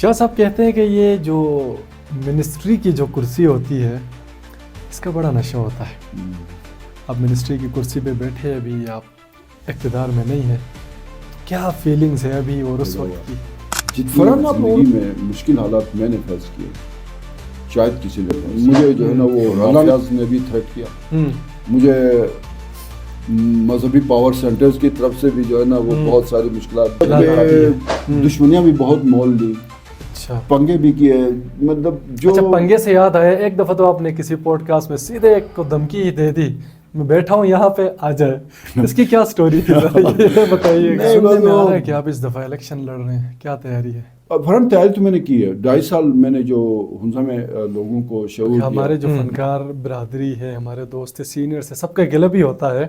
شاہ صاحب کہتے ہیں کہ یہ جو منسٹری کی جو کرسی ہوتی ہے اس کا بڑا نشہ ہوتا ہے. آپ منسٹری کی کرسی پہ بیٹھے ابھی آپ اقتدار میں نہیں ہیں, کیا فیلنگز ہے ابھی اور اس وقت کی؟ جتنی زندگی میں مشکل حالات میں نے فیس کیے شاید کسی نے مجھے جو ہے نا وہ راجاز نے بھی تھریٹ کیا, مجھے مذہبی پاور سینٹرز کی طرف سے بھی جو ہے نا وہ بہت ساری مشکلات, دشمنیاں بھی بہت مول لی, پنگے بھی کیے. مطلب جو اچھا پنگے سے یاد آیا, ایک دفعہ تو آپ نے کسی پوڈ کاسٹ میں سیدھے ایک کو دھمکی ہی دے دی, میں بیٹھا ہوں یہاں پہ آ جائے. اس کی کیا سٹوری تھی یہ بتائیے. سننے میں آ رہا ہے کہ آپ اس دفعہ الیکشن لڑ رہے ہیں, کیا تیاری ہے؟ فرحان تیاری تو میں نے کی ہے. 2.5 سال میں نے جو ہنزا میں لوگوں کو شعور دیا. ہمارے جو فنکار برادری ہے, ہمارے دوست سینئرز ہے, سب کا گلہ بھی ہوتا ہے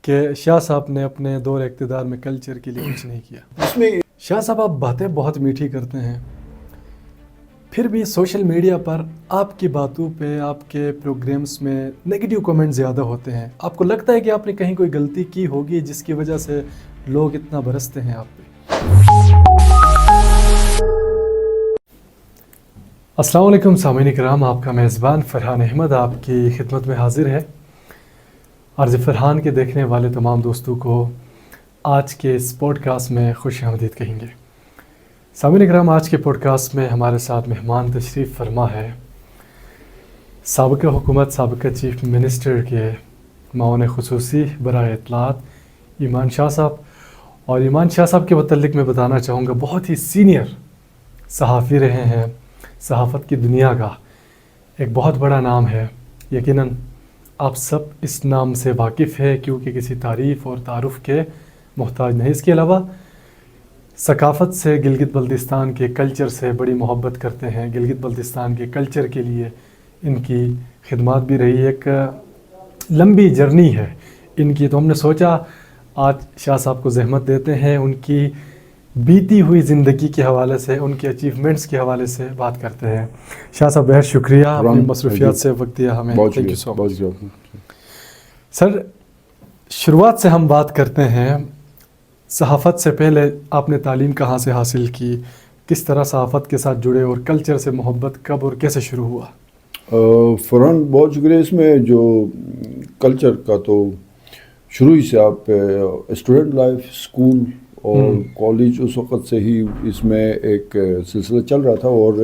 کہ شاہ صاحب نے اپنے دور اقتدار میں کلچر کے لیے کچھ نہیں کیا. اس میں شاہ صاحب آپ باتیں بہت میٹھی کرتے ہیں, پھر بھی سوشل میڈیا پر آپ کی باتوں پہ, آپ کے پروگرامز میں نیگیٹو کمنٹ زیادہ ہوتے ہیں. آپ کو لگتا ہے کہ آپ نے کہیں کوئی غلطی کی ہوگی جس کی وجہ سے لوگ اتنا برستے ہیں آپ پہ؟ السلام علیکم سامعین کرام, آپ کا میزبان فرحان احمد آپ کی خدمت میں حاضر ہے. عرض فرحان کے دیکھنے والے تمام دوستوں کو آج کے اس پوڈ کاسٹ میں خوش آمدید کہیں گے. سامعین کرام, آج کے پوڈ کاسٹ میں ہمارے ساتھ مہمان تشریف فرما ہے سابقہ حکومت, سابقہ چیف منسٹر کے معاون خصوصی برائے اطلاعات ایمان شاہ صاحب. اور ایمان شاہ صاحب کے متعلق میں بتانا چاہوں گا, بہت ہی سینئر صحافی رہے ہیں, صحافت کی دنیا کا ایک بہت بڑا نام ہے. یقیناً آپ سب اس نام سے واقف ہے کیونکہ کسی تعریف اور تعارف کے محتاج نہیں. اس کے علاوہ ثقافت سے, گلگت بلتستان کے کلچر سے بڑی محبت کرتے ہیں. گلگت بلتستان کے کلچر کے لیے ان کی خدمات بھی رہی, ایک لمبی جرنی ہے ان کی. تو ہم نے سوچا آج شاہ صاحب کو زحمت دیتے ہیں, ان کی بیتی ہوئی زندگی کے حوالے سے, ان کے اچیومنٹس کے حوالے سے بات کرتے ہیں. شاہ صاحب بہت شکریہ, اپنی مصروفیات سے وقت دیا ہمیں. تھینک یو سو مچ. سر شروعات سے ہم بات کرتے ہیں, صحافت سے پہلے آپ نے تعلیم کہاں سے حاصل کی, کس طرح صحافت کے ساتھ جڑے, اور کلچر سے محبت کب اور کیسے شروع ہوا؟ فرحان بہت شکریہ. اس میں جو کلچر کا تو شروع ہی سے آپ اسٹوڈنٹ لائف, اسکول اور کالج, اس وقت سے ہی اس میں ایک سلسلہ چل رہا تھا. اور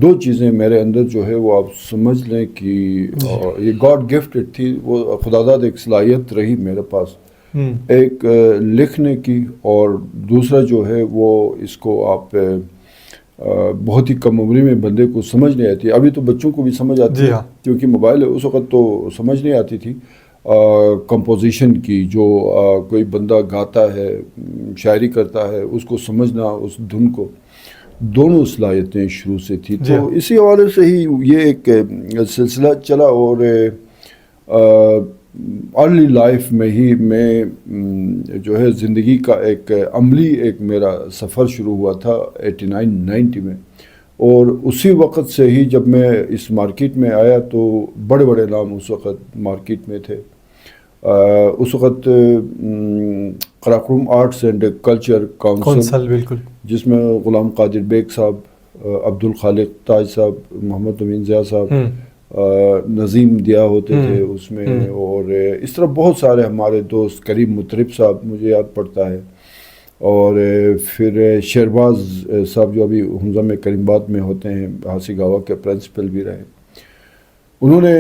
2 چیزیں میرے اندر جو ہے وہ آپ سمجھ لیں کہ یہ گاڈ گفٹڈ تھی, وہ خداداد ایک صلاحیت رہی میرے پاس, ایک لکھنے کی, اور دوسرا جو ہے وہ اس کو آپ بہت ہی کم عمری میں بندے کو سمجھ نہیں آتی. ابھی تو بچوں کو بھی سمجھ آتی ہے کیونکہ موبائل ہے, اس وقت تو سمجھ نہیں آتی تھی. کمپوزیشن کی, جو کوئی بندہ گاتا ہے, شاعری کرتا ہے, اس کو سمجھنا, اس دھن کو, دونوں صلاحیتیں شروع سے تھی. تو اسی حوالے سے ہی یہ ایک سلسلہ چلا. اور ارلی لائف میں ہی میں جو ہے زندگی کا ایک عملی ایک میرا سفر شروع ہوا تھا 89-90 میں. اور اسی وقت سے ہی جب میں اس مارکیٹ میں آیا تو بڑے بڑے نام اس وقت مارکیٹ میں تھے. اس وقت Karakoram arts and culture council, بالکل, جس میں غلام قادر بیگ صاحب, عبدالخالق تاج صاحب, محمد امین ضیاء صاحب, نظیم دیا ہوتے تھے اس میں, اور اس طرح بہت سارے ہمارے دوست, کریم مطرب صاحب مجھے یاد پڑتا ہے, اور پھر شہرباز صاحب جو ابھی ہنزا میں کریم آباد میں ہوتے ہیں, ہاسی گاوا کے پرنسپل بھی رہے. انہوں نے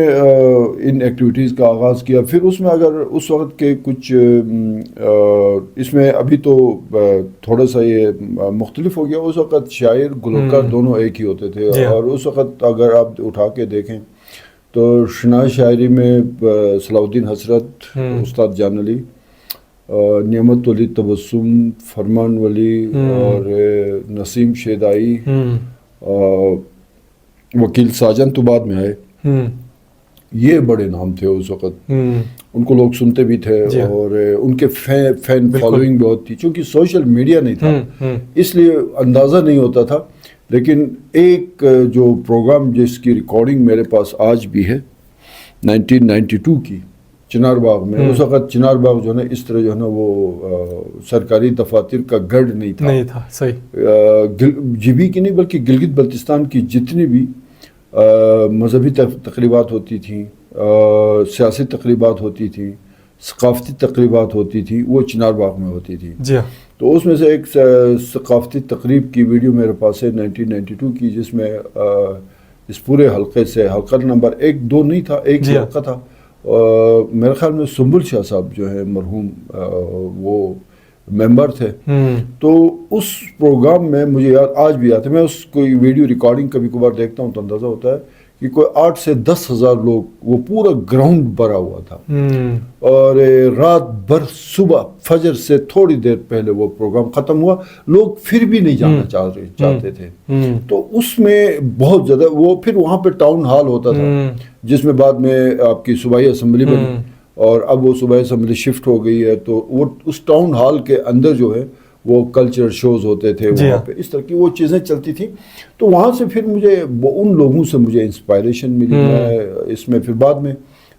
ان ایکٹیویٹیز کا آغاز کیا. پھر اس میں اگر اس وقت کے کچھ اس میں ابھی تو تھوڑا سا یہ مختلف ہو گیا, اس وقت شاعر گلوکار دونوں ایک ہی ہوتے تھے. اور اس وقت اگر آپ اٹھا کے دیکھیں تو شناء شاعری میں صلاح الدین حسرت, استاد جان علی, نعمت ولی تبسم, فرمان ولی, اور نسیم شیدائی, وکیل ساجن تو بعد میں آئے. یہ بڑے نام تھے اس وقت, ان کو لوگ سنتے بھی تھے, اور ان کے فین فالوئنگ بہت تھی. چونکہ سوشل میڈیا نہیں تھا اس لیے اندازہ نہیں ہوتا تھا. لیکن ایک جو پروگرام جس کی ریکارڈنگ میرے پاس آج بھی ہے 1992 کی, چنار باغ میں. اس وقت چنار باغ جو ہے نا اس طرح جو ہے نا وہ سرکاری دفاتر کا گڑھ نہیں تھا. صحیح. جی بی کی نہیں بلکہ گلگت بلتستان کی جتنی بھی مذہبی تقریبات ہوتی تھیں, سیاسی تقریبات ہوتی تھیں, ثقافتی تقریبات ہوتی تھیں, وہ چنار باغ میں ہوتی تھی. جی ہاں. تو اس میں سے ایک ثقافتی تقریب کی ویڈیو میرے پاس ہے 1992 کی, جس میں اس پورے حلقے سے, حلقہ نمبر 1-2 نہیں تھا, ایک ہی حلقہ تھا, میرے خیال میں سنبل شاہ صاحب جو ہے مرحوم وہ ممبر تھے. تو اس پروگرام میں مجھے یاد آج بھی یاد ہے, میں اس کوئی ویڈیو ریکارڈنگ کبھی کبھار دیکھتا ہوں تو اندازہ ہوتا ہے کہ کوئی 8 سے 10 ہزار لوگ, وہ پورا گراؤنڈ بھرا ہوا تھا. اور رات بھر صبح فجر سے تھوڑی دیر پہلے وہ پروگرام ختم ہوا, لوگ پھر بھی نہیں جانا چاہتے تھے. تو اس میں بہت زیادہ وہ, پھر وہاں پہ ٹاؤن ہال ہوتا تھا جس میں بعد میں آپ کی صوبائی اسمبلی بنی, اور اب وہ صوبائی اسمبلی شفٹ ہو گئی ہے. تو وہ اس ٹاؤن ہال کے اندر جو ہے وہ کلچرل شوز ہوتے تھے وہاں پہ, اس طرح کی وہ چیزیں چلتی تھیں. تو وہاں سے پھر مجھے ان لوگوں سے مجھے انسپائریشن ملی. میں اس میں پھر بعد میں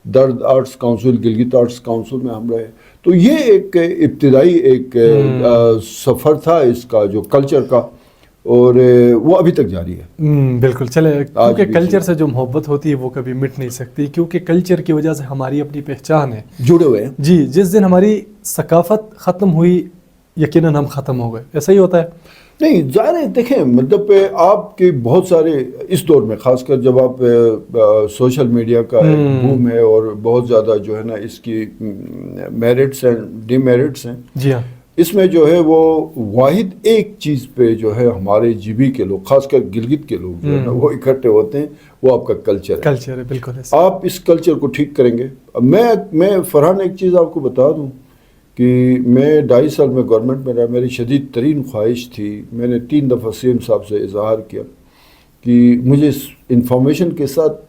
درد arts council, Gilgit arts council میں ہم رہے. تو یہ ایک ابتدائی ایک سفر تھا اس کا جو کلچر کا, اور وہ ابھی تک جاری ہے. بالکل. چلے, کیونکہ کلچر سے جو محبت ہوتی ہے وہ کبھی مٹ نہیں سکتی, کیونکہ کلچر کی وجہ سے ہماری اپنی پہچان ہے, جڑے ہوئے ہیں. جی, جس دن ہماری ثقافت ختم ہوئی یقیناً ہم ختم ہو گئے. ایسا ہی ہوتا ہے. نہیں, ظاہر ہے, دیکھیں مطلب آپ کے بہت سارے اس دور میں, خاص کر جب آپ سوشل میڈیا کا بوم ہے اور بہت زیادہ جو ہے نا اس کی میرٹس ہیں ڈی میرٹس ہیں. جی ہاں. اس میں جو ہے وہ واحد ایک چیز پہ جو ہے ہمارے جی بی کے لوگ, خاص کر گلگت کے لوگ جو ہے نا وہ اکٹھے ہوتے ہیں, وہ آپ کا کلچر ہے. کلچر ہے, بالکل. آپ اس کلچر کو ٹھیک کریں گے. میں فرحان ایک چیز آپ کو بتا دوں کہ میں 2.5 سال میں گورنمنٹ میں رہا, میری شدید ترین خواہش تھی, میں نے 3 دفعہ سی ایم صاحب سے اظہار کیا کہ مجھے انفارمیشن کے ساتھ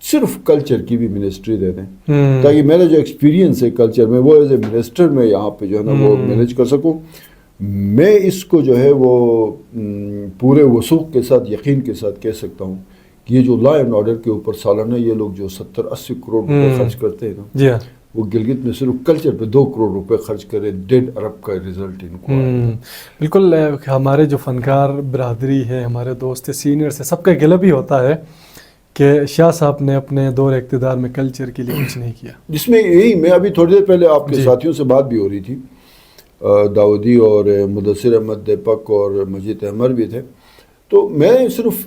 صرف کلچر کی بھی منسٹری دے دیں, تاکہ میرا جو ایکسپیرینس ہے کلچر میں وہ ایز اے منسٹر میں یہاں پہ جو ہے نا وہ مینیج کر سکوں. میں اس کو جو ہے وہ پورے وثوق کے ساتھ, یقین کے ساتھ کہہ سکتا ہوں کہ یہ جو لا اینڈ آرڈر کے اوپر سالانہ یہ لوگ جو 70-80 کروڑ روپے خرچ کرتے ہیں نا, جی ہاں, وہ گلگت میں صرف کلچر پہ 2 کروڑ روپے خرچ کرے, 1.5 ارب کا رزلٹ ان کو. بالکل. ہمارے جو فنکار برادری ہے, ہمارے دوست سینئرس ہیں, سب کا گلہ بھی ہوتا ہے کہ شاہ صاحب نے اپنے دور اقتدار میں کلچر کے لیے کچھ نہیں کیا. جس میں یہی, میں ابھی تھوڑی دیر پہلے آپ کے ساتھیوں سے بات بھی ہو رہی تھی, داؤدی اور مدثر احمد دیپک اور مجید احمد بھی تھے. تو میں صرف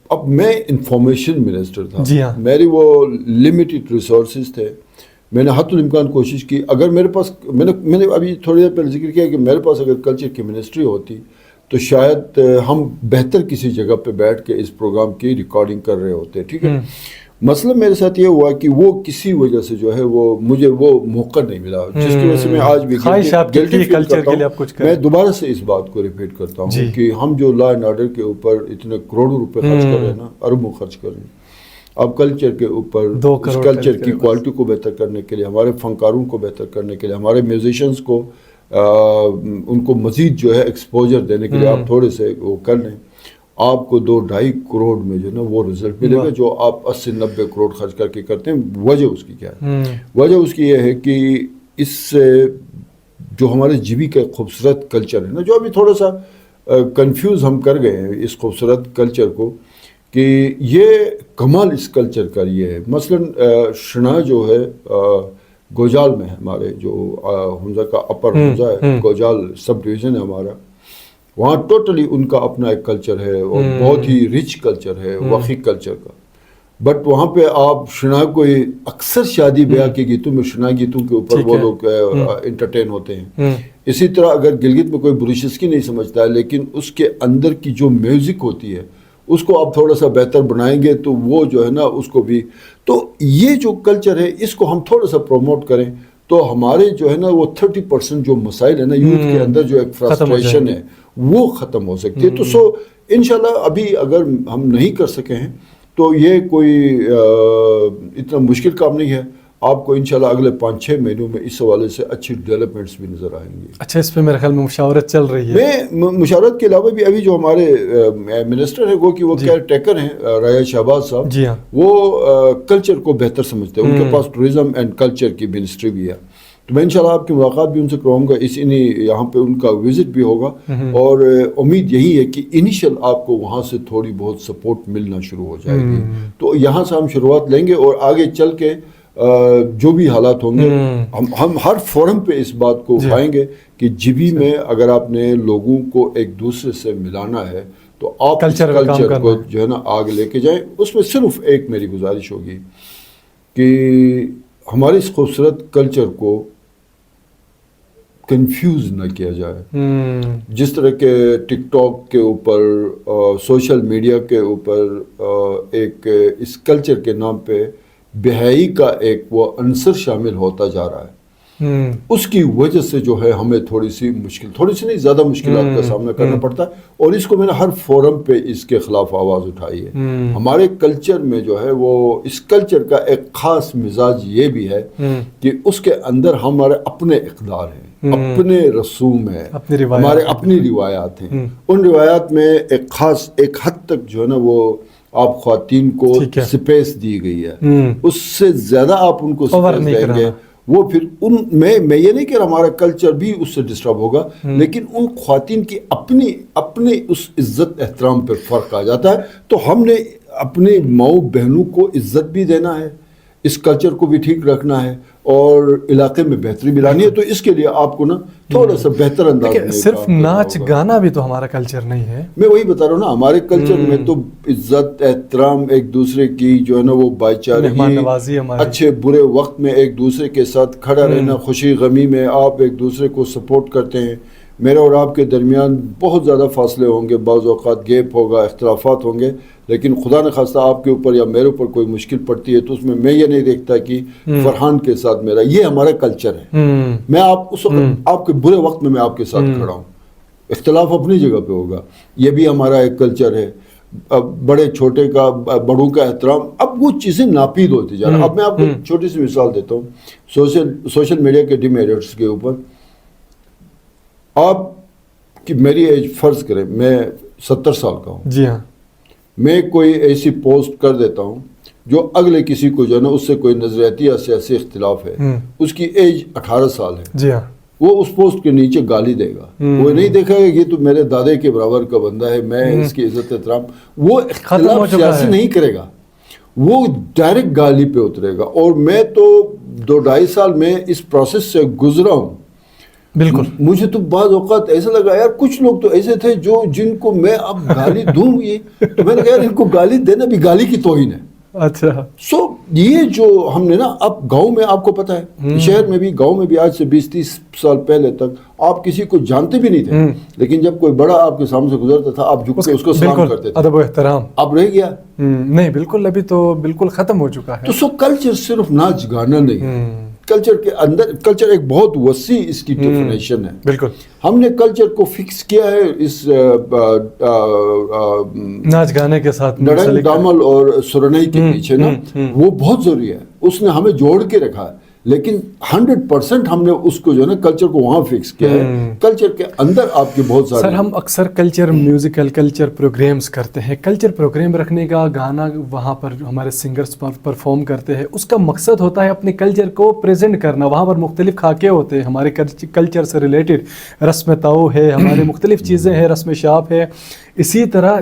اب میں انفارمیشن منسٹر تھا. جی ہاں. میری وہ لمیٹڈ ریسورسز تھے. میں نے حتی الامکان کوشش کی, اگر میرے پاس, میں نے ابھی تھوڑی دیر پہلے ذکر کیا کہ میرے پاس اگر کلچر کی منسٹری ہوتی تو شاید ہم بہتر کسی جگہ پہ بیٹھ کے اس پروگرام کی ریکارڈنگ کر رہے ہوتے. ٹھیک ہے. مسئلہ میرے ساتھ یہ ہوا کہ وہ کسی وجہ سے جو ہے وہ مجھے وہ موقع نہیں ملا, جس کی وجہ سے میں آج بھی گلٹی فیل کرتا ہوں. میں دوبارہ سے اس بات کو ریپیٹ کرتا ہوں کہ ہم جو لا اینڈ آرڈر کے اوپر اتنے کروڑوں روپے خرچ کر رہے ہیں نا, اربوں خرچ کر رہے ہیں, اب کلچر کے اوپر اس کلچر کی کوالٹی کو بہتر کرنے کے لیے, ہمارے فنکاروں کو بہتر کرنے کے لیے, ہمارے میوزیشنز کو ان کو مزید جو ہے ایکسپوجر دینے کے لیے آپ تھوڑے سے وہ کر لیں, آپ کو 2-2.5 کروڑ میں جو ہے نا وہ رزلٹ ملے گا جو آپ 80-90 کروڑ خرچ کر کے کرتے ہیں. وجہ اس کی کیا ہے؟ وجہ اس کی یہ ہے کہ اس سے جو ہمارے جی بی کا خوبصورت کلچر ہے نا, جو ابھی تھوڑا سا کنفیوز ہم کر گئے ہیں اس خوبصورت کلچر کو, کہ یہ کمال اس کلچر کا یہ ہے. مثلاً شنا جو ہے گوجال میں ہے, ہمارے جو ہنزا کا اپر ہنزا ہے, گوجال سب ڈویژن ہے ہمارا, وہاں ٹوٹلی ان کا اپنا ایک کلچر ہے اور بہت ہی رچ کلچر ہے, وقی کلچر کا. بٹ وہاں پہ آپ شنا کوئی اکثر شادی بیاہ کے گیتوں میں, شنا گیتوں کے اوپر وہ لوگ انٹرٹین ہوتے ہیں. اسی طرح اگر گلگت میں کوئی بروشسکی نہیں سمجھتا ہے, لیکن اس کے اندر کی جو میوزک ہوتی ہے اس کو آپ تھوڑا سا بہتر بنائیں گے تو وہ جو ہے نا اس کو بھی, تو یہ جو کلچر ہے اس کو ہم تھوڑا سا پروموٹ کریں تو ہمارے جو ہے نا وہ 30% جو مسائل ہے نا یوتھ کے اندر, جو ایک فرسٹریشن ہے وہ ختم ہو سکتی ہے. تو سو انشاءاللہ ابھی اگر ہم نہیں کر سکے ہیں تو یہ کوئی اتنا مشکل کام نہیں ہے. آپ کو انشاءاللہ اگلے 5-6 مہینوں میں اس حوالے سے اچھی ڈیولپمنٹس بھی نظر آئیں گی. اچھا اس پہ میرے خیال میں مشاورت چل رہی ہے. میں مشاورت کے علاوہ بھی ابھی جو ہمارے منسٹر ہیں وہ کیئر ٹیکر ہیں رایا شہباز صاحب, جی ہاں, وہ کلچر کو بہتر سمجھتے ہیں. ان کے پاس ٹورزم اینڈ کلچر کی منسٹری بھی ہے. تو میں انشاءاللہ آپ کی ملاقات بھی ان سے کراؤں گا, یہاں پہ ان کا وزٹ بھی ہوگا, اور امید یہی ہے کہ انیشل آپ کو وہاں سے تھوڑی بہت سپورٹ ملنا شروع ہو جائے گی. تو یہاں سے ہم شروعات لیں گے, اور آگے چل کے جو بھی حالات ہوں گے ہم ہر فورم پہ اس بات کو اٹھائیں گے کہ جبی میں اگر آپ نے لوگوں کو ایک دوسرے سے ملانا ہے تو آپ کلچر کو جو ہے نا آگے لے کے جائیں. اس میں صرف ایک میری گزارش ہوگی کہ ہمارے اس خوبصورت کلچر کو کنفیوز نہ کیا جائے. جس طرح کے ٹک ٹاک کے اوپر, سوشل میڈیا کے اوپر ایک اس کلچر کے نام پہ بے حیائی کا ایک وہ عنصر شامل ہوتا جا رہا ہے, اس کی وجہ سے جو ہے ہمیں تھوڑی سی نہیں زیادہ مشکلات کا سامنا کرنا پڑتا ہے. اور اس کو میں نے ہر فورم پہ اس کے خلاف آواز اٹھائی ہے. ہمارے کلچر میں جو ہے وہ اس کلچر کا ایک خاص مزاج یہ بھی ہے کہ اس کے اندر ہمارے اپنے اقدار ہیں, اپنے رسوم ہیں, ہمارے اپنی روایات ہیں. ان روایات میں ایک حد تک جو ہے نا وہ آپ خواتین کو سپیس دی گئی ہے. اس سے زیادہ آپ ان کو سپیس دیں گے وہ پھر میں یہ نہیں کہ ہمارا کلچر بھی اس سے ڈسٹرب ہوگا, لیکن ان خواتین کی اپنی اس عزت احترام پر فرق آ جاتا ہے. تو ہم نے اپنے ماؤں بہنوں کو عزت بھی دینا ہے, اس کلچر کو بھی ٹھیک رکھنا ہے, اور علاقے میں بہتری بھی لانی ہے. تو اس کے لیے آپ کو نا تھوڑا سا بہتر انداز میں صرف ناچ گانا بھی تو ہمارا کلچر نہیں ہے. میں وہی بتا رہا ہوں نا, ہمارے کلچر میں تو عزت احترام ایک دوسرے کی جو ہے نا وہ بھائی چارگی, اچھے برے وقت میں ایک دوسرے کے ساتھ کھڑا رہنا, خوشی غمی میں آپ ایک دوسرے کو سپورٹ کرتے ہیں. میرے اور آپ کے درمیان بہت زیادہ فاصلے ہوں گے, بعض اوقات گیپ ہوگا, اختلافات ہوں گے, لیکن خدا نخواستہ آپ کے اوپر یا میرے اوپر کوئی مشکل پڑتی ہے تو اس میں یہ نہیں دیکھتا کہ فرحان کے ساتھ میرا, یہ ہمارا کلچر ہے. میں اس وقت آپ کے برے وقت میں آپ کے ساتھ کھڑا ہوں. اختلاف اپنی جگہ پہ ہوگا, یہ بھی ہمارا ایک کلچر ہے. بڑے چھوٹے کا, بڑوں کا احترام, اب وہ چیزیں ناپید ہوتی جا رہی ہیں. اب میں آپ کو چھوٹی سی مثال دیتا ہوں سوشل میڈیا کے ڈیمیرٹس کے اوپر. آپ کی میری ایج فرض کریں میں 70 سال کا ہوں, جی ہاں, میں کوئی ایسی پوسٹ کر دیتا ہوں جو اگلے کسی کو جو ہے نا اس سے کوئی نظریاتی یا سیاسی اختلاف ہے, اس کی ایج 18 سال ہے, جی ہاں, وہ اس پوسٹ کے نیچے گالی دے گا. وہ نہیں دیکھا گا یہ تو میرے دادے کے برابر کا بندہ ہے, میں اس کی عزت احترام, وہ اختلاف سیاسی نہیں کرے گا, وہ ڈائریکٹ گالی پہ اترے گا. اور میں تو 2-2.5 سال میں اس پروسیس سے گزرا ہوں. بالکل, مجھے تو بعض اوقات ایسا لگا یار کچھ لوگ تو ایسے تھے جن کو میں اب گالی دوں گی, تو میں نے کہا یار ان کو گالی دینا بھی گالی کی توہین ہے. اچھا, یہ جو ہم نے نا, اب گاؤں میں آپ کو پتا ہے, شہر میں بھی, گاؤں میں بھی آج سے 20-30 سال پہلے تک آپ کسی کو جانتے بھی نہیں تھے, لیکن جب کوئی بڑا آپ کے سامنے سے گزرتا تھا آپ جھک کے اس کو سلام کرتے تھے. ادب و احترام اب رہ گیا نہیں, بالکل, ابھی تو بالکل ختم ہو چکا ہے. تو کلچر صرف ناچ گانا نہیں, کلچر کے اندر, کلچر ایک بہت وسیع اس کی ڈیفینیشن ہے. بالکل, ہم نے کلچر کو فکس کیا ہے اس ناچ گانے کے ساتھ, ڈڑنگ ڈامل اور سرنائی کے پیچھے نا, وہ بہت ضروری ہے, اس نے ہمیں جوڑ کے رکھا ہے. لیکن 100% ہم نے اس کو جو ہے نا کلچر کو وہاں فکس کیا ہے. کلچر کے اندر آپ کے بہت سارے, سر ہم اکثر کلچر میوزیکل کلچر پروگرامز کرتے ہیں. کلچر پروگرام رکھنے کا, گانا وہاں پر ہمارے سنگرز پرفارم کرتے ہیں, اس کا مقصد ہوتا ہے اپنے کلچر کو پریزنٹ کرنا. وہاں پر مختلف خاکے ہوتے ہیں ہمارے کلچر سے ریلیٹڈ, رسم طاؤ ہے, ہمارے مختلف چیزیں ہیں, رسم شاپ ہے. اسی طرح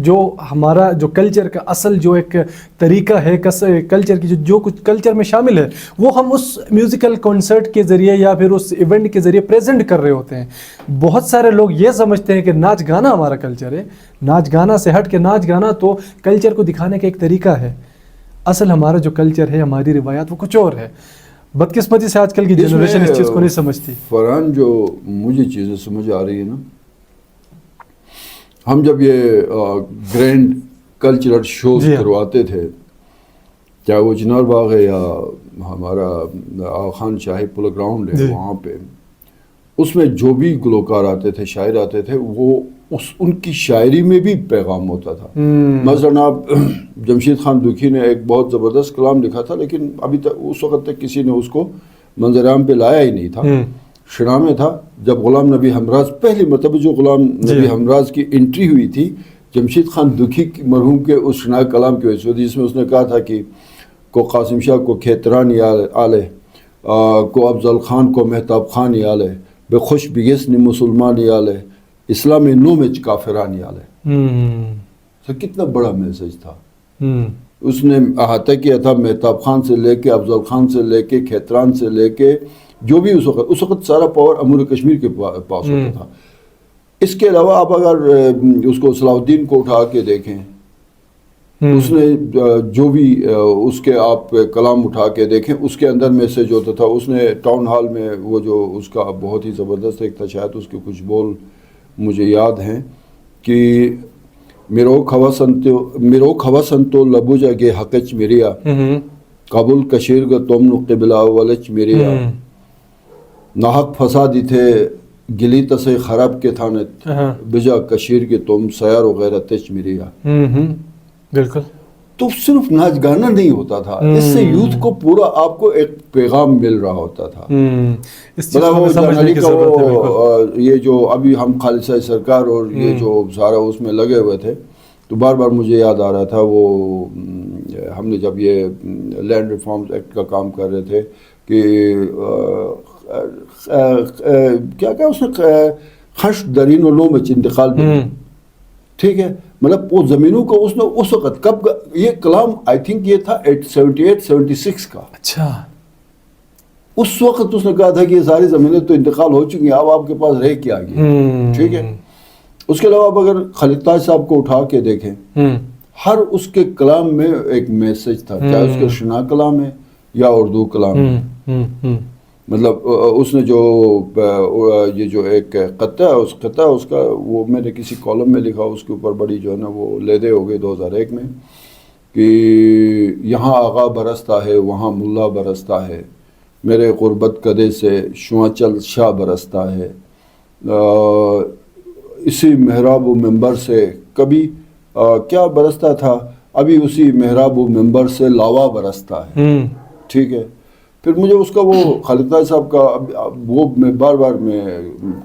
جو ہمارا جو کلچر کا اصل جو ایک طریقہ ہے کلچر کی, جو کچھ کلچر میں شامل ہے, وہ ہم اس میوزیکل کنسرٹ کے ذریعے یا پھر اس ایونٹ کے ذریعے پریزنٹ کر رہے ہوتے ہیں. بہت سارے لوگ یہ سمجھتے ہیں کہ ناچ گانا ہمارا کلچر ہے. ناچ گانا سے ہٹ کے, ناچ گانا تو کلچر کو دکھانے کا ایک طریقہ ہے. اصل ہمارا جو کلچر ہے, ہماری روایات, وہ کچھ اور ہے. بدقسمتی سے آج کل کی جنریشن اس چیز کو نہیں سمجھتی. فرحان, جو مجھے چیزیں سمجھ آ رہی ہے نا, ہم جب یہ گرینڈ کلچرل شوز کرواتے تھے, چاہے وہ چنار باغ ہے یا ہمارا آغا خان شاہی پل گراؤنڈ ہے, وہاں پہ اس میں جو بھی گلوکار آتے تھے, شاعر آتے تھے, وہ ان کی شاعری میں بھی پیغام ہوتا تھا. مثلاً آپ جمشید خان دکھی نے ایک بہت زبردست کلام لکھا تھا، لیکن ابھی تک اس وقت تک کسی نے اس کو منظر عام پہ لایا ہی نہیں تھا. شنا میں تھا جب غلام نبی ہمراز پہلی مرتبہ جو غلام نبی ہمراز کی انٹری ہوئی تھی جمشید خان دکھی مرحوم کے اس شنا کلام کی وجہ سے، جس میں اس نے کہا تھا کہ کو قاسم شاہ کو کھیتران آلے کو افضل خان کو مہتاب خان آلے بے خوش بگس نے مسلمان آلے اسلام نو میں کافران آلے. تو کتنا بڑا میسج تھا. اس نے احاطہ کیا تھا مہتاب خان سے لے کے افضل خان سے لے کے کھیتران سے لے کے جو بھی اس وقت سارا پاور امور کشمیر کے پاس ہوتا تھا. اس کے علاوہ آپ اگر اس کو صلاح الدین کو اٹھا کے دیکھیں، اس نے جو بھی اس کے آپ کلام اٹھا کے دیکھیں اس کے اندر میسج ہوتا تھا. اس نے ٹاؤن ہال میں وہ جو اس کا بہت ہی زبردست ایک تھا، شاید اس کے کچھ بول مجھے یاد ہیں کہ میرو کھوا سنتو لبو جگے حقچ میریا قابل کشیر گا تم نو قبلہ ولچ میریا ناحق فسادی تھے گلی تسے خراب کے تھانت بجا کشیر کے تم سیار وغیرہ تچ میریا. بالکل. تو صرف ناچ گانا نہیں ہوتا تھا، اس سے یوتھ کو پورا آپ کو ایک پیغام مل رہا ہوتا تھا. یہ جو ابھی ہم خالد صاحب سرکار اور یہ جو سارا اس میں لگے ہوئے تھے، تو بار بار مجھے یاد آ رہا تھا وہ ہم نے جب یہ لینڈ ریفارمز ایکٹ کا کام کر رہے تھے کہ کیا اس نے خش درین و لو مچ انتقال بھی، ٹھیک ہے، مطلب وہ زمینوں کو اس نے اس وقت کب یہ کلام آئی تھنک یہ تھا 78-76 کا. اچھا. اس وقت اس نے کہا تھا کہ یہ ساری زمینیں تو انتقال ہو چکی ہیں، اب آپ کے پاس رہ کیا گیا. ٹھیک ہے. اس کے علاوہ آپ اگر خالد تاج صاحب کو اٹھا کے دیکھیں، ہر اس کے کلام میں ایک میسج تھا، چاہے اس کے شنا کلام ہے یا اردو کلام ہے. مطلب اس نے جو یہ جو ایک قطعہ اس کا وہ میں نے کسی کالم میں لکھا، اس کے اوپر بڑی جو ہے نا وہ لیدے ہو گئے 2001 میں کہ یہاں آغا برستا ہے وہاں ملا برستا ہے، میرے غربت کدے سے شوانچل شاہ برستا ہے، اسی محراب و منبر سے کبھی کیا برستا تھا، ابھی اسی محراب و منبر سے لاوا برستا ہے. ٹھیک ہے. پھر مجھے اس کا وہ خالد تاج صاحب کا وہ میں بار بار میں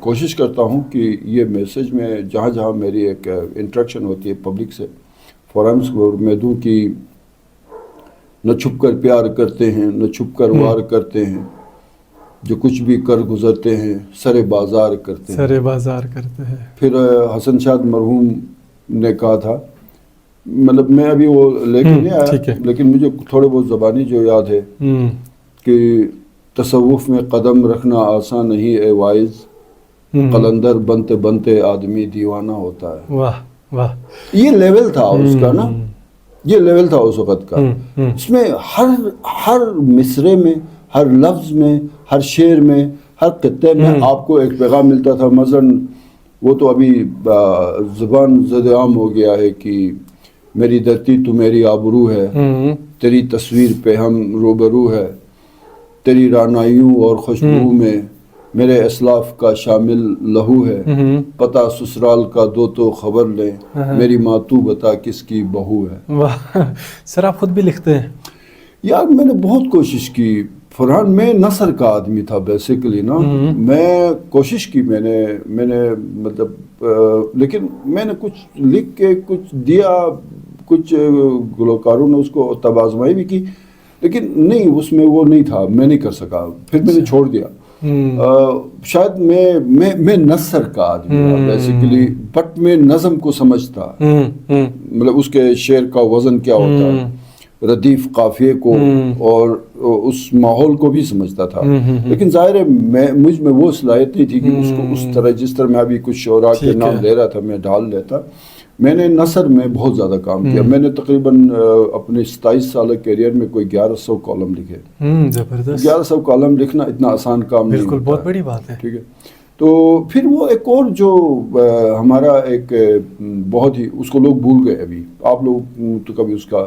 کوشش کرتا ہوں کہ یہ میسج میں جہاں جہاں میری ایک انٹریکشن ہوتی ہے پبلک سے، فورمز کو میں دوں کہ نہ چھپ کر پیار کرتے ہیں نہ چھپ کر وار کرتے ہیں، جو کچھ بھی کر گزرتے ہیں سر بازار کرتے ہیں. پھر حسن شاد مرحوم نے کہا تھا، مطلب میں ابھی وہ لے کے نہیں آیا لیکن مجھے تھوڑے بہت زبانی جو یاد ہے کہ تصوف میں قدم رکھنا آسان نہیں اے وائز، قلندر بنتے بنتے آدمی دیوانہ ہوتا ہے. واہ واہ. یہ لیول تھا اس کا نا، یہ لیول تھا اس وقت کا. اس میں ہر مصرے میں، ہر لفظ میں، ہر شعر میں، ہر خطے میں آپ کو ایک پیغام ملتا تھا. مثلاً وہ تو ابھی زبان زد عام ہو گیا ہے کہ میری دھرتی تو میری آبرو ہے، تیری تصویر پہ ہم روبرو ہے، تیری رانائیوں اور خوشبو میں میرے اسلاف کا شامل لہو ہے، پتہ سسرال کا دو تو خبر لیں، میری ماں تو بتا کس کی بہو ہے. واہ. سر آپ خود بھی لکھتے ہیں؟ یار میں نے بہت کوشش کی فرحان. میں نثر کا آدمی تھا بیسیکلی نا. میں کوشش کی میں نے مطلب لیکن میں نے کچھ لکھ کے کچھ دیا، کچھ گلوکاروں نے اس کو تب آزمائی بھی کی لیکن نہیں، اس میں وہ نہیں تھا، میں نہیں کر سکا. پھر میں نے چھوڑ دیا. شاید میں نثر کا آدمی تھا بیسیکلی، بٹ میں نظم کو سمجھتا، مطلب اس کے شعر کا وزن کیا ہوتا ہے، ردیف قافیے کو اور اس ماحول کو بھی سمجھتا تھا. لیکن ظاہر ہے مجھ میں وہ صلاحیت نہیں تھی کہ اس کو اس طرح جس طرح میں ابھی کچھ شعراء کے نام لے رہا تھا میں ڈال لیتا. میں نے نثر میں بہت زیادہ کام کیا. میں نے تقریباً اپنے 27 سالہ کیریئر میں کوئی 1100 کالم لکھے. زبردست. 1100 کالم لکھنا اتنا آسان کام نہیں. بالکل بہت بڑی بات ہے. ٹھیک ہے. تو پھر وہ ایک اور جو ہمارا ایک بہت ہی اس کو لوگ بھول گئے. ابھی آپ لوگ تو کبھی اس کا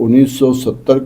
1970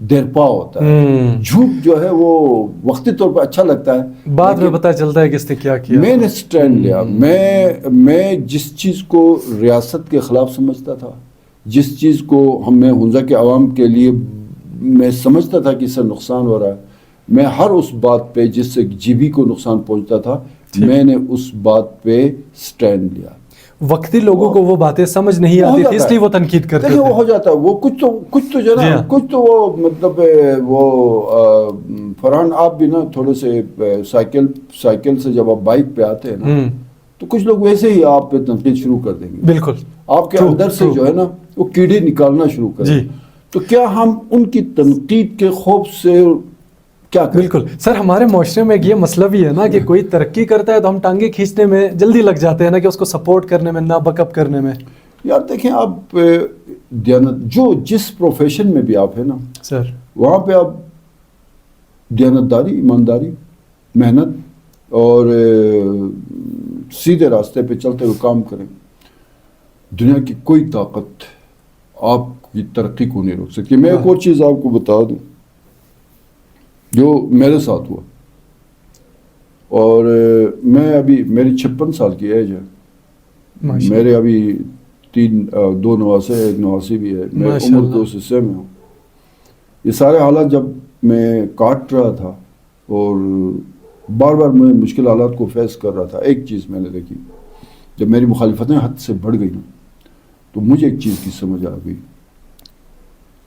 دیرپا ہوتا ہے. جھوٹ جو ہے وہ وقتی طور پہ اچھا لگتا ہے, بعد میں پتہ چلتا ہے کس نے کیا کیا. میں نے سٹینڈ لیا. میں جس چیز کو ریاست کے خلاف سمجھتا تھا, جس چیز کو میں حنزہ کے عوام کے لیے میں سمجھتا تھا کہ اس سے نقصان ہو رہا ہے, میں ہر اس بات پہ جس سے جی بی کو نقصان پہنچتا تھا میں نے اس بات پہ سٹینڈ لیا. وقتی لوگوں کو وہ باتیں سمجھ نہیں آتی تھی اس لیے وہ تنقید کرتے تھے. وہ ہو جاتا ہے, وہ کچھ تو جو ہے نا, کچھ تو وہ مطلب وہ فرحان آپ بھی نا تھوڑے سے سائیکل سے جب آپ بائک پہ آتے ہیں نا تو کچھ لوگ ویسے ہی آپ پہ تنقید شروع کر دیں گے. بالکل آپ کے اندر سے جو ہے نا وہ کیڑے نکالنا شروع کریں. تو کیا ہم ان کی تنقید کے خوف سے کیا کریں؟ بالکل سر, ہمارے معاشرے میں یہ مسئلہ بھی ہے نا کہ کوئی ترقی کرتا ہے تو ہم ٹانگیں کھینچنے میں جلدی لگ جاتے ہیں نا, کہ اس کو سپورٹ کرنے میں, نہ بیک اپ کرنے میں. یار دیکھیں آپ جو جس پروفیشن میں بھی آپ ہیں نا سر, وہاں پہ آپ دیانتداری, ایمانداری, محنت اور سیدھے راستے پہ چلتے ہوئے کام کریں. دنیا کی کوئی طاقت آپ کی ترقی کو نہیں روک سکتی. میں ایک اور چیز آپ کو بتا دوں جو میرے ساتھ ہوا, اور میں ابھی میری 56 سال کی ایج ہے, میرے ابھی 2 نواسے, ایک نواسی بھی ہے, میں عمر کے اس حصے میں ہوں. یہ سارے حالات جب میں کاٹ رہا تھا اور بار بار میں مشکل حالات کو فیس کر رہا تھا, ایک چیز میں نے دیکھی, جب میری مخالفتیں حد سے بڑھ گئی تو مجھے ایک چیز کی سمجھ آ گئی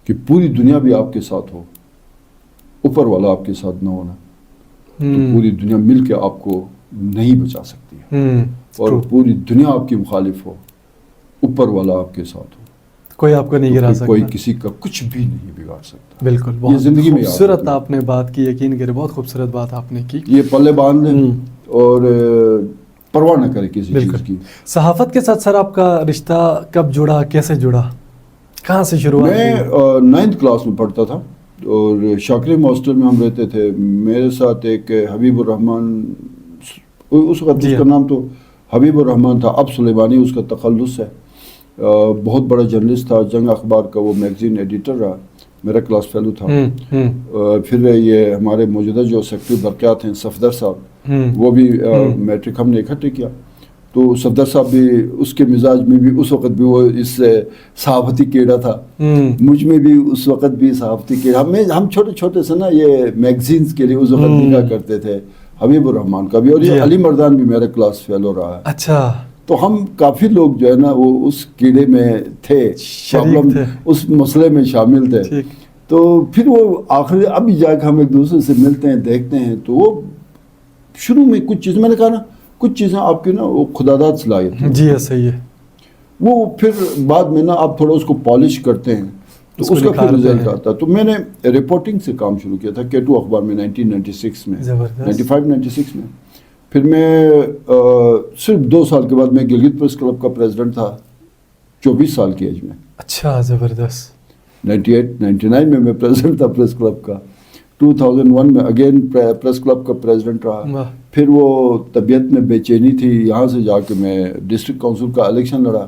کہ پوری دنیا بھی آپ کے ساتھ ہو, اوپر والا آپ کے ساتھ نہ ہونا, تو پوری دنیا مل کے آپ کو نہیں بچا سکتی ہے. اور پوری دنیا آپ کی مخالف ہو, اوپر والا آپ کے ساتھ ہو, کوئی آپ کو نہیں گرا سکتا, کوئی کسی کا کچھ بھی نہیں بگاڑ سکتا. بالکل, بہت زندگی میں خوبصورت آپ نے بات کی, یقین کرے بہت خوبصورت بات آپ نے کی. یہ پلے باندھ لیں اور پرواہ نہ کرے کسی چیز کی. صحافت کے ساتھ سر آپ کا رشتہ کب جڑا, کیسے جڑا, کہاں سے شروعات؟ میں 9th کلاس میں پڑھتا تھا اور شاکریم ہاسٹل میں ہم رہتے تھے. میرے ساتھ ایک حبیب الرحمان, اس وقت اس کا نام تو حبیب الرحمان تھا, اب سلیمانی اس کا تخلص ہے. بہت بڑا جرنلسٹ تھا, جنگ اخبار کا وہ میگزین ایڈیٹر رہا, میرا کلاس فیلو تھا. پھر یہ ہمارے موجودہ جو سیکرٹری برقیات ہیں صفدر صاحب, وہ بھی میٹرک ہم نے اکٹھے کیا. تو صفدر صاحب بھی اس کے مزاج میں بھی اس وقت بھی وہ اس صحافتی کیڑا تھا, مجھ میں بھی اس وقت بھی صحافتی کیڑا. ہم چھوٹے چھوٹے سے نا یہ میگزینز کے لیے اس وقت لکھا کرتے تھے. حبیب الرحمان کا بھی, اور یہ علی مردان بھی میرا کلاس فیلو رہا ہے. اچھا, تو ہم کافی لوگ جو ہے نا وہ اس کیڑے میں تھے, پرابلم اس مسئلے میں شامل تھے. تو پھر وہ آخر ابھی جا کے ہم ایک دوسرے سے ملتے ہیں, دیکھتے ہیں. تو وہ شروع میں کچھ چیز میں نے کہا نا, کچھ چیزیں آپ کی نا وہ خداداد صلاحیت ہیں. جی صحیح ہے. وہ پھر بعد میں نا آپ تھوڑا اس کو پالش کرتے ہیں تو اس کا پھر رزلٹ آتا ہے. تو میں نے رپورٹنگ سے کام شروع کیا تھا K2 اخبار میں 1996 میں, 95-96 میں. پھر میں صرف 2 سال کے بعد میں گلگت پریس کلب کا پریزیڈنٹ تھا 24 سال کی ایج میں. اچھا, زبردست. 98-99 میں میں پریزیڈنٹ تھا پریس کلب کا. 2001 میں اگین پریس کلب کا پریزیڈنٹ رہا. پھر وہ طبیعت میں بے چینی تھی, یہاں سے جا کے میں ڈسٹرکٹ کونسل کا الیکشن لڑا,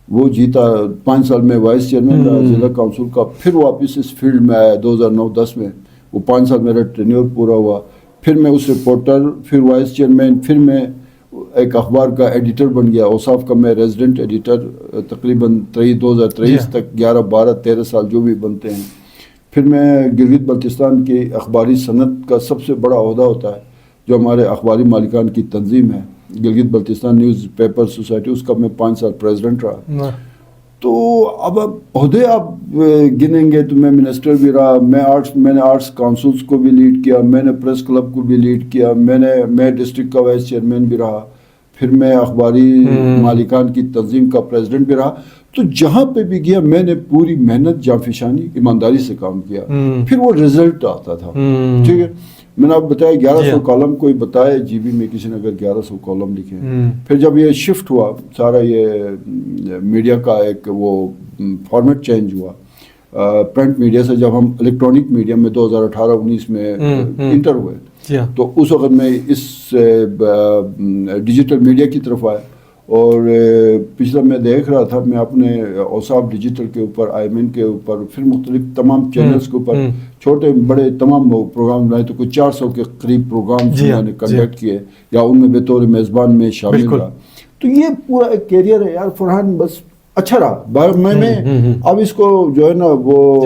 وہ جیتا. 5 سال میں وائس چیئرمین رہا ضلع کونسل کا. پھر واپس اس فیلڈ میں آیا 2009-10 میں. وہ 5 سال میرا ٹینیور پورا ہوا. پھر میں اس رپورٹر, پھر وائس چیئرمین, پھر میں ایک اخبار کا ایڈیٹر بن گیا. اوصاف کا میں ریزیڈنٹ ایڈیٹر تقریباً 2023 تک, 11-12-13 سال جو بھی بنتے ہیں. پھر میں گلگت بلتستان کی اخباری صنعت کا سب سے بڑا عہدہ ہوتا ہے جو ہمارے اخباری مالکان کی تنظیم ہے, Gilgit Baltistan newspaper society, اس کا میں 5 سال پریزیڈنٹ رہا. تو اب عہدے آپ گنیں گے تو میں منسٹر بھی رہا, میں نے آرٹس کونسلز کو بھی لیڈ کیا, میں نے پریس کلب کو بھی لیڈ کیا, میں ڈسٹرکٹ کا وائس چیئرمین بھی رہا, پھر میں اخباری مالکان کی تنظیم کا پریزیڈنٹ بھی رہا. تو جہاں پہ بھی گیا میں نے پوری محنت, جانفشانی, ایمانداری سے کام کیا. پھر وہ رزلٹ آتا تھا. ٹھیک ہے, میں نے آپ بتایا 1100 کالم, کوئی بتائے جی بی میں کسی نے اگر 1100 کالم لکھے. پھر جب یہ شفٹ ہوا سارا, یہ میڈیا کا ایک وہ فارمیٹ چینج ہوا, پرنٹ میڈیا سے جب ہم الیکٹرانک میڈیا میں 2018-19 میں انٹر ہوئے, تو اس وقت میں اس ڈیجیٹل میڈیا کی طرف آیا. اور پچھلا میں دیکھ رہا تھا، میں اپنے اوصاف ڈیجیٹل کے اوپر، IMN کے اوپر، پھر مختلف تمام چینلز کے اوپر چھوٹے بڑے تمام پروگرام بنائے، تو کچھ 400 کے قریب پروگرام میں نے کنڈکٹ کیے یا ان میں بطور میزبان میں شامل رہا. تو یہ پورا ایک کیریئر ہے یار فرحان، بس اچھا رہا. میں اب اس کو جو ہے نا وہ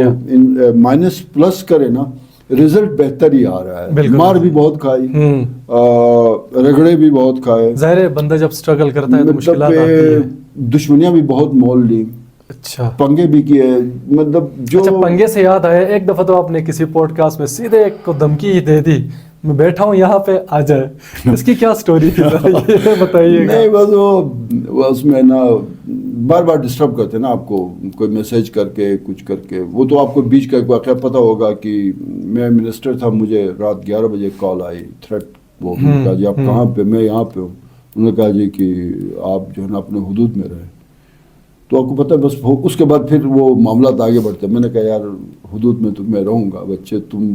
مائنس پلس کرے نا، رزلٹ بہتر ہی آ رہا ہے. مار بھی بہت کھائی، رگڑے بھی بہت کھائے، ظاہر ہے بندہ جب سٹرگل کرتا ہے تو مشکلات آتی ہیں، دشمنیاں بھی بہت مول لی، اچھا پنگے بھی کیے. مطلب جو پنگے سے یاد آیا، ایک دفعہ تو آپ نے کسی پوڈ کاسٹ میں سیدھے ایک کو دھمکی ہی دے دی، میں بیٹھا ہوں یہاں پہ آ جائے. اس کی کیا سٹوری تھی یہ بتائیے. نہیں بس وہ اس میں نا بار بار ڈسٹرب کرتے نا آپ کو، کوئی میسج کر کے کچھ کر کے. وہ تو آپ کو بیچ کا ایک واقعہ پتہ ہوگا کہ میں منسٹر تھا، مجھے رات 11 بجے کال آئی، تھریٹ. وہ کہا جی آپ کہاں پہ؟ میں یہاں پہ ہوں. انہوں نے کہا جی کہ آپ جو ہے نا اپنے حدود میں رہیں. تو آپ کو پتہ ہے بس اس کے بعد پھر وہ معاملات آگے بڑھتے ہیں. میں نے کہا یار حدود میں تو میں رہوں گا، بچے تم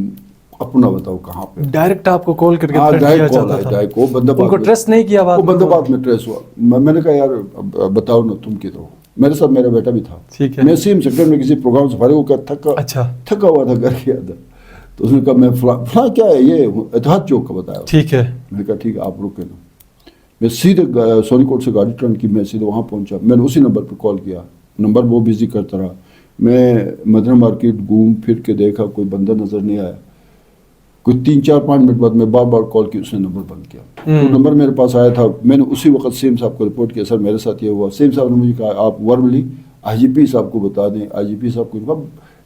اپنا بتاؤ کہاں پہ. ڈائریکٹ آپ کو کال کر کے ڈائریکٹ کال آئی، ڈائریکٹ. وہ بندہ ان کو ٹریس نہیں کیا، وہ بندہ بعد میں ٹریس ہوا. میں نے کہا یار بتاؤ نا تم کدھر ہو. میرے ساتھ میرا بیٹا بھی تھا، میں سیم سیکٹر میں کسی پروگرام سے فارغ ہو کر تھکا ہوا تھا، گھر گیا تھا. تو اس نے کہا میں فلاں کیا ہے یہ اتحاد چوک کا بتایا. ٹھیک ہے. میں نے کہا ٹھیک ہے آپ رکے نا. میں سیدھے سونی کوٹ سے گاڑی ٹرن کی، میں سیدھے وہاں پہنچا. میں نے اسی نمبر پہ کال کیا، نمبر وہ بزی کرتا رہا. میں مدینہ مارکیٹ گھوم پھر کے دیکھا، کوئی بندہ نظر نہیں آیا. کوئی 3-4-5 منٹ بعد میں بار بار کال کی، اس نے نمبر بند کیا. تو نمبر میرے پاس آیا تھا. میں نے اسی وقت سیم صاحب کو رپورٹ کیا، سر میرے ساتھ یہ ہوا. سیم صاحب نے مجھے کہا آپ ورملی IGP صاحب کو بتا دیں. IGP صاحب کو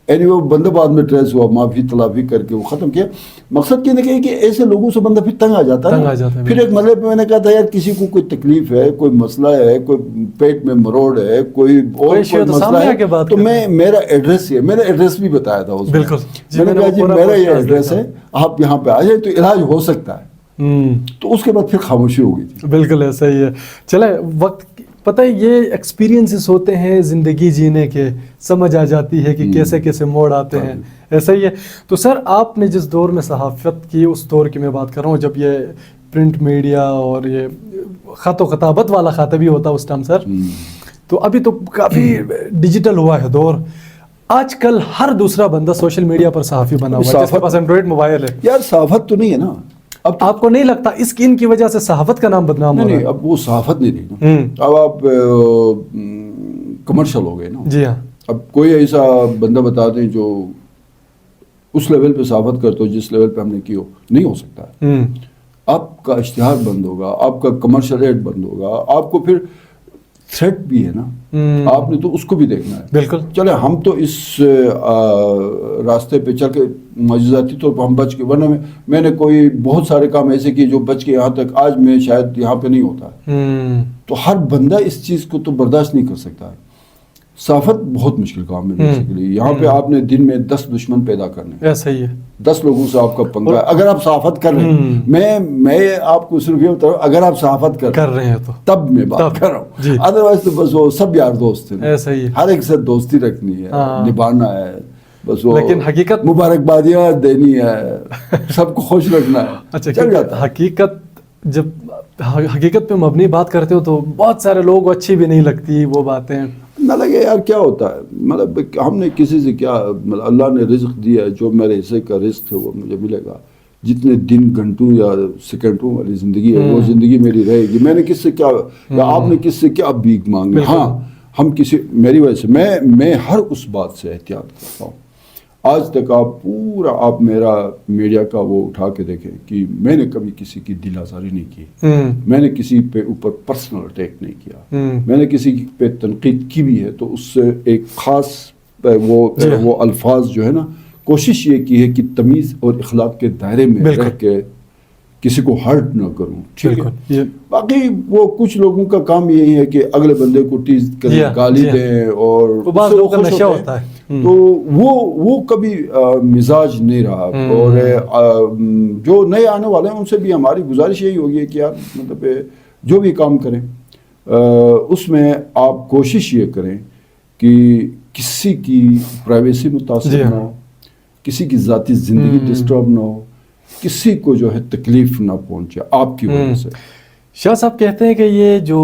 وہ بندہ بعد میں ٹریس ہوا، معافی تلافی کر کے وہ ختم کیا. مقصد یہ نہیں کہ ایسے لوگوں سے بندہ پھر تنگ آ جاتا ہے. پھر ایک مسئلے پہ میں نے کہا تھا یار کسی کو کوئی تکلیف ہے، کوئی مسئلہ ہے، کوئی پیٹ میں مروڑ ہے، کوئی اور کوئی مسئلہ ہے، تو میں میرا ایڈریس ہے، میں نے ایڈریس بھی بتایا تھا اس میں. میں نے کہا جی میرا یہ ایڈریس ہے، آپ یہاں پہ آ جائیں تو علاج ہو سکتا ہے. تو اس کے بعد پھر خاموشی ہو گئی تھی. بالکل ایسا ہی ہے. چلے وقت پتہ ہے یہ ایکسپیرینسز ہوتے ہیں زندگی جینے کے، سمجھ آ جاتی ہے کہ کیسے کیسے موڑ آتے ہیں. ایسا ہی ہے. تو سر آپ نے جس دور میں صحافت کی، اس دور کی میں بات کر رہا ہوں جب یہ پرنٹ میڈیا اور یہ خط و خطابت والا خط بھی ہوتا اس ٹائم سر. تو ابھی تو کافی ڈیجیٹل ہوا ہے دور. آج کل ہر دوسرا بندہ سوشل میڈیا پر صحافی بنا ہوا ہے، جس کے پاس اینڈرائڈ موبائل ہے. یار صحافت تو نہیں ہے نا. اب آپ کو نہیں لگتا ان کی وجہ سے صحافت کا نام بدنام ہو رہا ہے؟ نہیں، اب وہ صحافت نہیں رہی نا. اب آپ کمرشل ہو گئے نا. جی ہاں. اب کوئی ایسا بندہ بتا دیں جو اس لیول پہ صحافت کرتے ہو جس لیول پہ ہم نے کی ہو، نہیں ہو سکتا ہے. آپ کا اشتہار بند ہوگا، آپ کا کمرشل ایڈ بند ہوگا، آپ کو پھر تھریٹ بھی ہے نا. آپ نے تو اس کو بھی دیکھنا ہے. بالکل. چلے ہم تو اس راستے پہ چل کے معجزاتی طور پر ہم بچ کے، ورنہ میں نے کوئی بہت سارے کام ایسے کیے جو بچ کے یہاں تک آج میں شاید یہاں پہ نہیں ہوتا. تو ہر بندہ اس چیز کو تو برداشت نہیں کر سکتا ہے. صحافت بہت مشکل کام ہے بیسیکلی. یہاں پہ آپ نے دن میں 10 دشمن پیدا کرنے. ایسا ہی ہے. 10 لوگوں سے آپ کا پنگا ہے اگر آپ صحافت کر رہے ہیں. میں آپ کو صرف یہ بتا رہا ہوں اگر آپ صحافت کر رہے ہیں تو تب میں بات کر رہا ہوں. ادروائز تو بس وہ سب یار دوست ہیں. ایسا ہی ہے. ہر ایک سے دوستی رکھنی ہے، نبھانا ہے. بس وہ لیکن حقیقت مبارکبادیاں دینی ہے، سب کو خوش رکھنا ہے. اچھا چل جاتا ہے. جب حقیقت پہ مبنی بات کرتے ہو تو بہت سارے لوگوں کو اچھی بھی نہیں لگتی وہ باتیں. نہ لگے یار کیا ہوتا ہے. مطلب ہم نے کسی سے کیا، اللہ نے رزق دیا ہے، جو میرے حصے کا رزق ہے وہ مجھے ملے گا. جتنے دن گھنٹوں یا سیکنڈوں والی زندگی ہے وہ زندگی میری رہے گی. میں نے کس سے کیا یا آپ نے کس سے کیا بھیک مانگی. ہاں ہم کسی میری وجہ سے میں ہر اس بات سے احتیاط کرتا ہوں. آج تک آپ میرا میڈیا کا وہ اٹھا کے دیکھیں کہ میں نے کبھی کسی کی دل آزاری نہیں کی. میں نے کسی پہ اوپر پرسنل اٹیک نہیں کیا. میں نے کسی پہ تنقید کی بھی ہے تو اس سے ایک خاص وہ الفاظ جو ہے نا، کوشش یہ کی ہے کہ تمیز اور اخلاق کے دائرے میں رہ کے کسی کو ہرٹ نہ کروں. ٹھیک ہے. باقی وہ کچھ لوگوں کا کام یہی ہے کہ اگلے بندے کو ٹیز کریں، گالی دیں اور نشہ ہوتا ہے. تو وہ کبھی مزاج نہیں رہا. اور جو نئے آنے والے ہیں ان سے بھی ہماری گزارش یہی ہوگی کہ یار مطلب جو بھی کام کریں اس میں آپ کوشش یہ کریں کہ کسی کی پرائیویسی متاثر نہ ہو، کسی کی ذاتی زندگی ڈسٹرب نہ ہو، کسی کو جو ہے تکلیف نہ پہنچے آپ کی وجہ سے. شاہ صاحب کہتے ہیں کہ یہ جو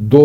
2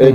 1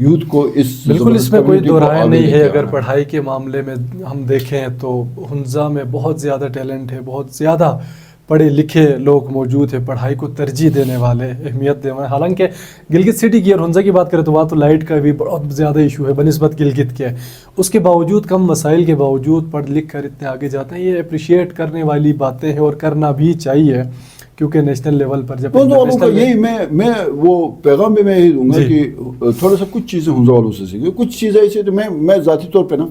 یوتھ کو اس بالکل اس میں کوئی دو رائے نہیں ہے. اگر پڑھا پڑھائی کے معاملے میں ہم دیکھیں تو ہنزا میں بہت زیادہ ٹیلنٹ ہے, بہت زیادہ پڑھے لکھے لوگ موجود ہیں, پڑھائی کو ترجیح دینے والے, اہمیت دینے والے. حالانکہ گلگت سٹی کی اور ہنزا کی بات کریں تو وہاں تو لائٹ کا بھی بہت زیادہ ایشو ہے بنسبت گلگت کے. اس کے باوجود, کم وسائل کے باوجود پڑھ لکھ کر اتنے آگے جاتے ہیں. یہ اپریشیٹ کرنے والی باتیں ہیں اور کرنا بھی چاہیے, کیونکہ نیشنل لیول پر جب یہی میں وہ پیغام بھی میں یہی دوں گا کہ تھوڑا سا کچھ چیزیں ہنزا والوں سے سیکھیں. کچھ چیزیں ایسی تو میں ذاتی طور پہ نا,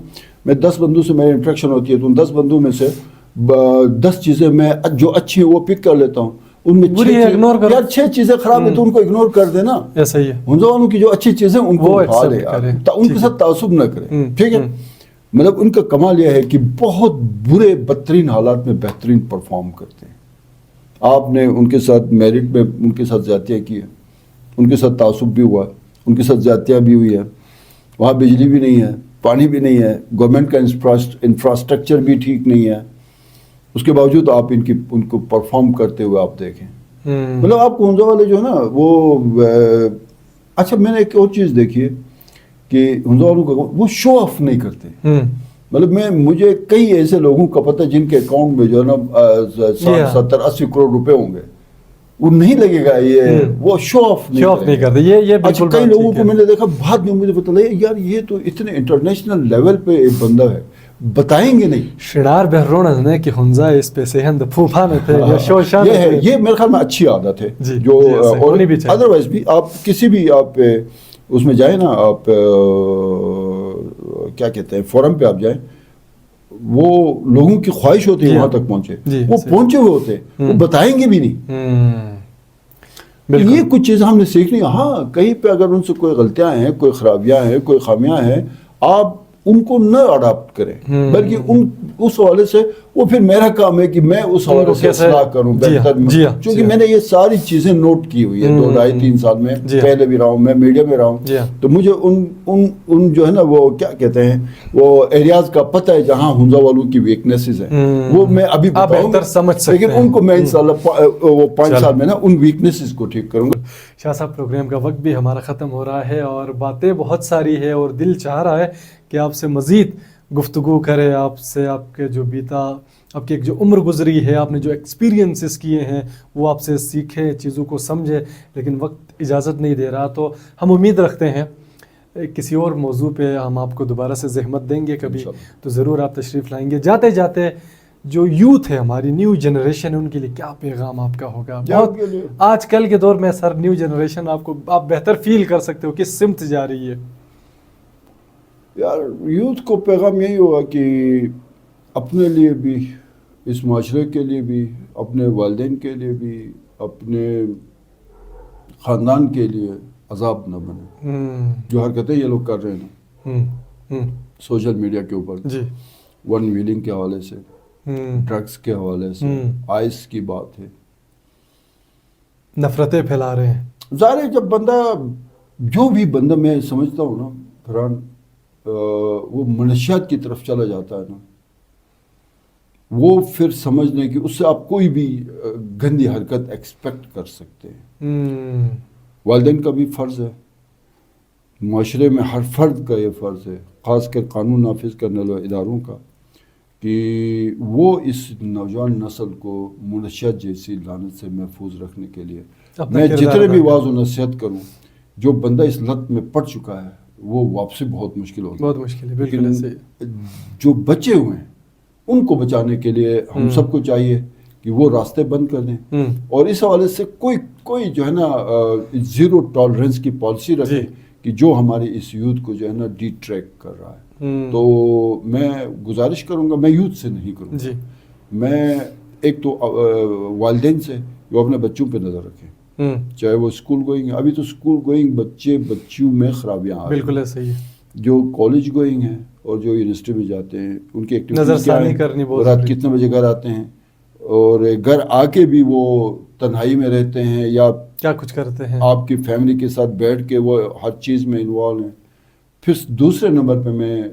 میں 10 بندوں سے میری انٹریکشن ہوتی ہے تو ان 10 بندوں میں سے 10 چیزیں میں جو اچھی ہیں وہ پک کر لیتا ہوں. ان میں 6 چیزیں خراب ہیں تو ان کو اگنور کر دینا. ایسا ہی ہے, ہنزا والوں کی جو اچھی چیزیں ان کو اٹھا لے, ان کے ساتھ تعصب نہ کریں. ٹھیک ہے, مطلب ان کا کمال یہ ہے کہ بہت برے بدترین حالات میں بہترین پرفارم کرتے ہیں. آپ نے ان کے ساتھ میرٹ میں ان کے ساتھ زیادتیاں کی ہیں, ان کے ساتھ تعصب بھی ہوا, ان کے ساتھ زیادتیاں بھی ہوئی ہیں. وہاں بجلی بھی نہیں ہے, پانی بھی نہیں ہے, گورنمنٹ کا انفراسٹرکچر بھی ٹھیک نہیں ہے. اس کے باوجود آپ ان کو پرفارم کرتے ہوئے آپ دیکھیں. مطلب آپ کو ہنزا والے جو ہے نا وہ اچھا, میں نے ایک اور چیز دیکھی ہے کہ ہنزا والوں کا وہ شو آف نہیں کرتے. مطلب مجھے کئی ایسے لوگوں کا پتہ جن کے اکاؤنٹ میں جو ہے نا 60-70-80 کروڑ روپے ہوں گے, وہ نہیں لگے گا یہ وہ شو آف نہیں کرتے. یہ اچھا, کئی لوگوں کو میں نے دیکھا بعد میں مجھے پتہ لگا یار یہ تو اتنے انٹرنیشنل لیول پہ ایک بندہ ہے, بتائیں گے نہیں. شنار بہرون نے کہ ہنزا اس پہ سہند پھوپھانے تھے, یہ میرے خیال میں اچھی عادت ہے جو ادروائز بھی آپ کسی بھی آپ اس میں جائیں نا, آپ کیا کہتے ہیں فورم پہ آپ جائیں, وہ لوگوں کی خواہش ہوتی ہے وہاں تک پہنچے, وہ پہنچے ہوئے ہوتے وہ بتائیں گے بھی نہیں. یہ کچھ چیزیں ہم نے سیکھنی. ہاں کہیں پہ اگر ان سے کوئی غلطیاں ہیں, کوئی خرابیاں ہیں, کوئی خامیاں ہیں, آپ ان کو نہ اڈاپٹ کریں, بلکہ اس حوالے سے وہ پھر میرا کام ہے کہ میں اس حوالے سے اصلاح کروں بہتر. چونکہ میں نے یہ ساری چیزیں نوٹ کی ہوئی ہے 2-2.5-3 سال میں, پہلے بھی رہا ہوں, میں میڈیا میں رہا ہوں, تو مجھے ان جو ہے نا وہ کیا کہتے ہیں وہ ایریاز کا پتہ ہے جہاں ہنزا والوں کی ویکنیسز ہیں, وہ میں ابھی بتاؤں گا, لیکن ان کو میں انشاءاللہ وہ 5 سال میں نا ان ویکنیسز کو ٹھیک کروں گا. شاہ صاحب, پروگرام کا وقت بھی ہمارا ختم ہو رہا ہے اور باتیں بہت ساری ہے اور دل چاہ رہا ہے کہ آپ سے مزید گفتگو کرے, آپ سے آپ کے جو بیتا, آپ کی ایک جو عمر گزری ہے, آپ نے جو ایکسپیرینسز کیے ہیں وہ آپ سے سیکھیں, چیزوں کو سمجھے, لیکن وقت اجازت نہیں دے رہا. تو ہم امید رکھتے ہیں کسی اور موضوع پہ ہم آپ کو دوبارہ سے زحمت دیں گے کبھی, تو ضرور آپ تشریف لائیں گے. جاتے جاتے جو یوتھ ہے ہماری, نیو جنریشن ہے, ان کے لیے کیا پیغام آپ کا ہوگا؟ بہت آج کل کے دور میں سر نیو جنریشن آپ بہتر فیل کر سکتے ہو کس سمت جا رہی ہے. یار یوتھ کو پیغام یہی ہوگا کہ اپنے لیے بھی, اس معاشرے کے لیے بھی, اپنے والدین کے لیے بھی, اپنے خاندان کے لیے عذاب نہ بنے. جو حرکتیں یہ لوگ کر رہے ہیں نا سوشل میڈیا کے اوپر, ون ویلنگ کے حوالے سے, ڈرگس کے حوالے سے, آئس کی بات ہے, نفرتیں پھیلا رہے ہیں. ظاہر ہے جب بندہ, جو بھی بندہ میں سمجھتا ہوں نا فرحان, وہ منشیات کی طرف چلا جاتا ہے نا, وہ پھر سمجھنے کہ اس سے آپ کوئی بھی گندی حرکت ایکسپیکٹ کر سکتے ہیں. والدین کا بھی فرض ہے, معاشرے میں ہر فرد کا یہ فرض ہے, خاص کر قانون نافذ کرنے والے اداروں کا, کہ وہ اس نوجوان نسل کو منشیات جیسی لعنت سے محفوظ رکھنے کے لیے میں جتنے بھی واعظ و نصیحت کروں, جو بندہ اس لت میں پڑ چکا ہے وہ واپسی بہت مشکل ہوگی. بہت مشکل ہے, بالکل. جو بچے ہوئے ہیں ان کو بچانے کے لیے ہم سب کو چاہیے کہ وہ راستے بند کر دیں, اور اس حوالے سے کوئی جو ہے نا زیرو ٹالرنس کی پالیسی رکھیں کہ جو ہمارے اس یوتھ کو جو ہے نا ڈی ٹریک کر رہا ہے. تو میں گزارش کروں گا, میں یوتھ سے نہیں کروں گا, میں ایک تو والدین سے جو اپنے بچوں پہ نظر رکھیں, چاہے وہ اسکول گوئنگ ہے. ابھی تو اسکول گوئنگ بچیوں میں خرابیاں آ رہی ہیں, بالکل ایسا ہی ہے. جو کالج گوئنگ ہیں اور جو یونیورسٹی میں جاتے ہیں ان کی ایکٹیویٹیز کیا ہیں, رات کتنے بجے گھر آتے ہیں, اور گھر آ کے بھی وہ تنہائی میں رہتے ہیں یا کیا کچھ کرتے ہیں, آپ کی فیملی کے ساتھ بیٹھ کے وہ ہر چیز میں انوالو ہیں. پھر دوسرے نمبر پہ میں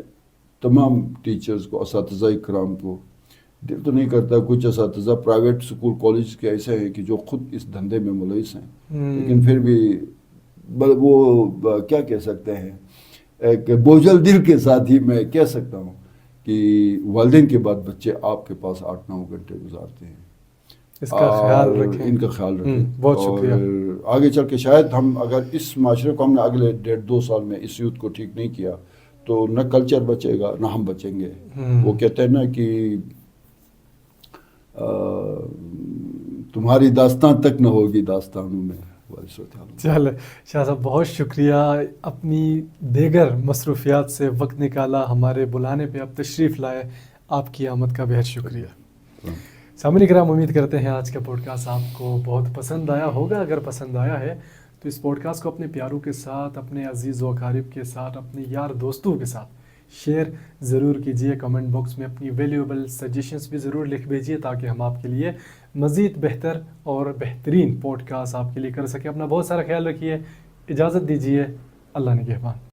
تمام ٹیچرز کو, اساتذہ کرام کو, دل تو نہیں کرتا, کچھ اساتذہ پرائیویٹ اسکول کالج کے ایسے ہیں کہ جو خود اس دھندے میں ملوث ہیں, لیکن پھر بھی وہ کیا کہہ سکتے ہیں، ایک بوجھل دل کے ساتھ ہی میں کہہ سکتا ہوں کہ والدین کے بعد بچے آپ کے پاس 8-9 گھنٹے گزارتے ہیں. اس کا خیال رکھیں. ان کا خیال رکھیں. بہت شکریہ. اور آگے چل کے شاید ہم اگر اس معاشرے کو ہم نے اگلے 1.5-2 سال میں اس یوتھ کو ٹھیک نہیں کیا تو نہ کلچر بچے گا نہ ہم بچیں گے. وہ کہتے ہیں نا کہ تمہاری داستان تک نہ ہوگی داستانوں میں. چل شاہ صاحب بہت شکریہ، اپنی دیگر مصروفیات سے وقت نکالا، ہمارے بلانے پہ آپ تشریف لائے، آپ کی آمد کا بہت شکریہ. سامعین کرام، امید کرتے ہیں آج کا پوڈ کاسٹ آپ کو بہت پسند آیا ہوگا. اگر پسند آیا ہے تو اس پوڈ کاسٹ کو اپنے پیاروں کے ساتھ، اپنے عزیز و اقارب کے ساتھ، اپنے یار دوستوں کے ساتھ شیئر ضرور کیجیے. کمنٹ باکس میں اپنی ویلیوبل سجیشنز بھی ضرور لکھ بھیجیے تاکہ ہم آپ کے لیے مزید بہتر اور بہترین پوڈ کاسٹ آپ کے لیے کر سکیں. اپنا بہت سارا خیال رکھیے. اجازت دیجیے. اللہ نگہبان.